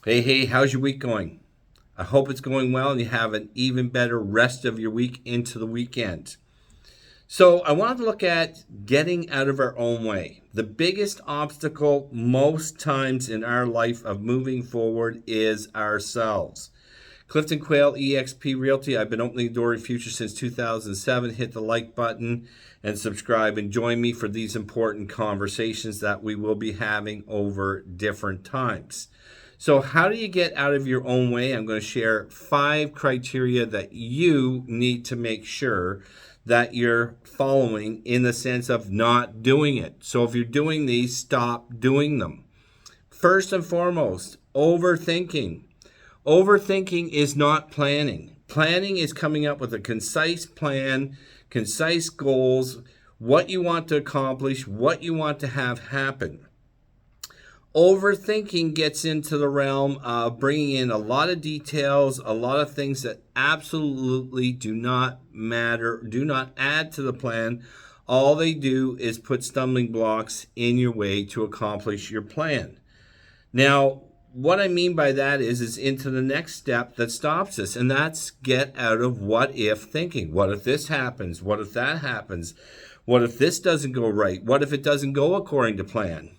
Hey, how's your week going? I hope it's going well and you have an even better rest of your week into the weekend. So, I wanted to look at getting out of our own way. The biggest obstacle most times in our life of moving forward is ourselves. Clifton Quayle, eXp Realty. I've been opening the door to future since 2007. Hit the like button and subscribe and join me for these important conversations that we will be having over different times. So, how do you get out of your own way? I'm going to share 5 criteria that you need to make sure that you're following in the sense of not doing it. So, if you're doing these, stop doing them. First and foremost, overthinking. Overthinking is not planning. Planning is coming up with a concise plan, concise goals, what you want to accomplish, what you want to have happen. Overthinking gets into the realm of bringing in a lot of details, a lot of things that absolutely do not matter, do not add to the plan. All they do is put stumbling blocks in your way to accomplish your plan. Now, what I mean by that is into the next step that stops us, and that's get out of what if thinking. What if this happens? What if that happens? What if this doesn't go right? What if it doesn't go according to plan?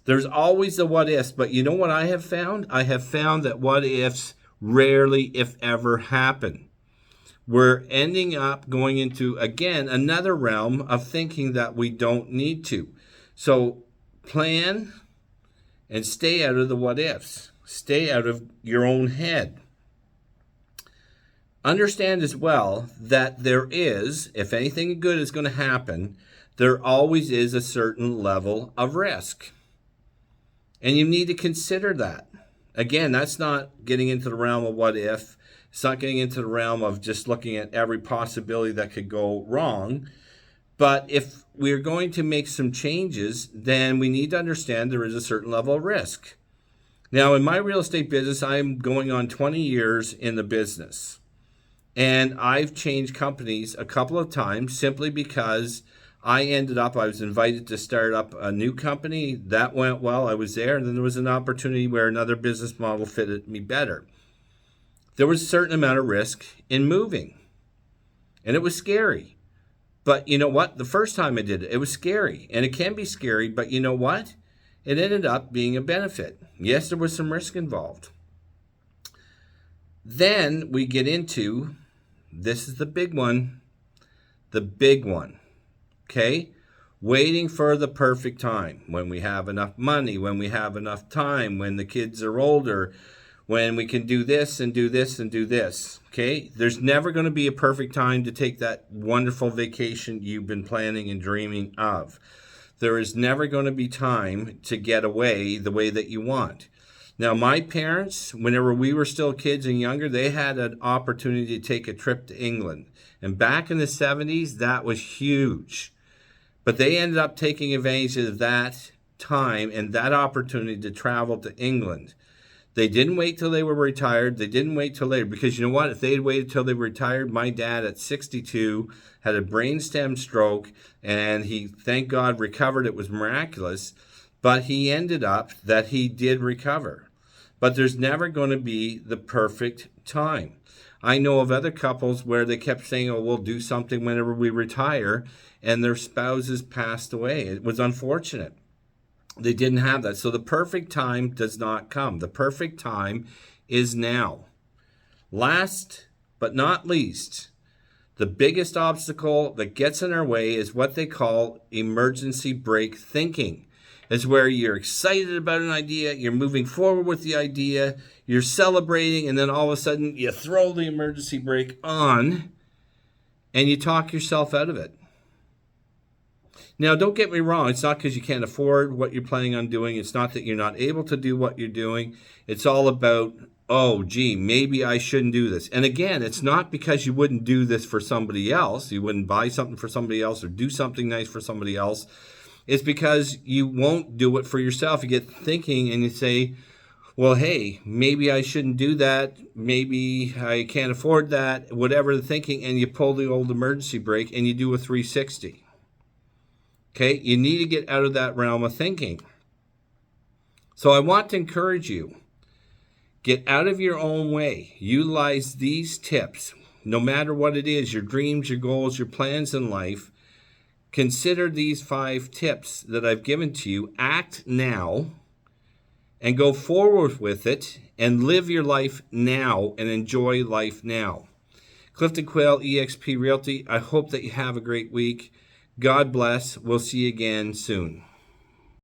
There's always the what ifs, but you know what I have found? I have found that what ifs rarely, if ever, happen. We're ending up going into, again, another realm of thinking that we don't need to. So plan and stay out of the what ifs. Stay out of your own head. Understand as well that there is, if anything good is going to happen, there always is a certain level of risk. And you need to consider that. Again, that's not getting into the realm of what if. It's not getting into the realm of just looking at every possibility that could go wrong. But if we're going to make some changes, then we need to understand there is a certain level of risk. Now, in my real estate business, I'm going on 20 years in the business. And I've changed companies a couple of times simply because I was invited to start up a new company. That went well. I was there. And then there was an opportunity where another business model fitted me better. There was a certain amount of risk in moving. And it was scary. But you know what? The first time I did it, it was scary. And it can be scary, but you know what? It ended up being a benefit. Yes, there was some risk involved. Then we get into, this is the big one. The big one. Okay? Waiting for the perfect time. When we have enough money, when we have enough time, when the kids are older, when we can do this and do this and do this. Okay? There's never going to be a perfect time to take that wonderful vacation you've been planning and dreaming of. There is never going to be time to get away the way that you want. Now, my parents, whenever we were still kids and younger, they had an opportunity to take a trip to England. And back in the 70s, that was huge. But they ended up taking advantage of that time and that opportunity to travel to England. They didn't wait till they were retired. They didn't wait till later. Because you know what? If they had waited till they were retired, my dad at 62 had a brainstem stroke. And he, thank God, recovered. It was miraculous. But he ended up that he did recover. But there's never going to be the perfect time. I know of other couples where they kept saying, oh, we'll do something whenever we retire. And their spouses passed away. It was unfortunate. They didn't have that. So the perfect time does not come. The perfect time is now. Last but not least, the biggest obstacle that gets in our way is what they call emergency brake thinking. It's where you're excited about an idea, you're moving forward with the idea, you're celebrating, and then all of a sudden you throw the emergency brake on and you talk yourself out of it. Now, don't get me wrong. It's not because you can't afford what you're planning on doing. It's not that you're not able to do what you're doing. It's all about, oh, gee, maybe I shouldn't do this. And again, it's not because you wouldn't do this for somebody else. You wouldn't buy something for somebody else or do something nice for somebody else. It's because you won't do it for yourself. You get thinking and you say, well, hey, maybe I shouldn't do that. Maybe I can't afford that. Whatever the thinking, and you pull the old emergency brake and you do a 360. Okay, you need to get out of that realm of thinking. So I want to encourage you, Get out of your own way. Utilize these tips. No matter what it is, your dreams, your goals, your plans in life, consider these 5 tips that I've given to you. Act now and go forward with it and live your life now and enjoy life now. Clifton Quayle, eXp Realty, I hope that you have a great week. God bless. We'll see you again soon.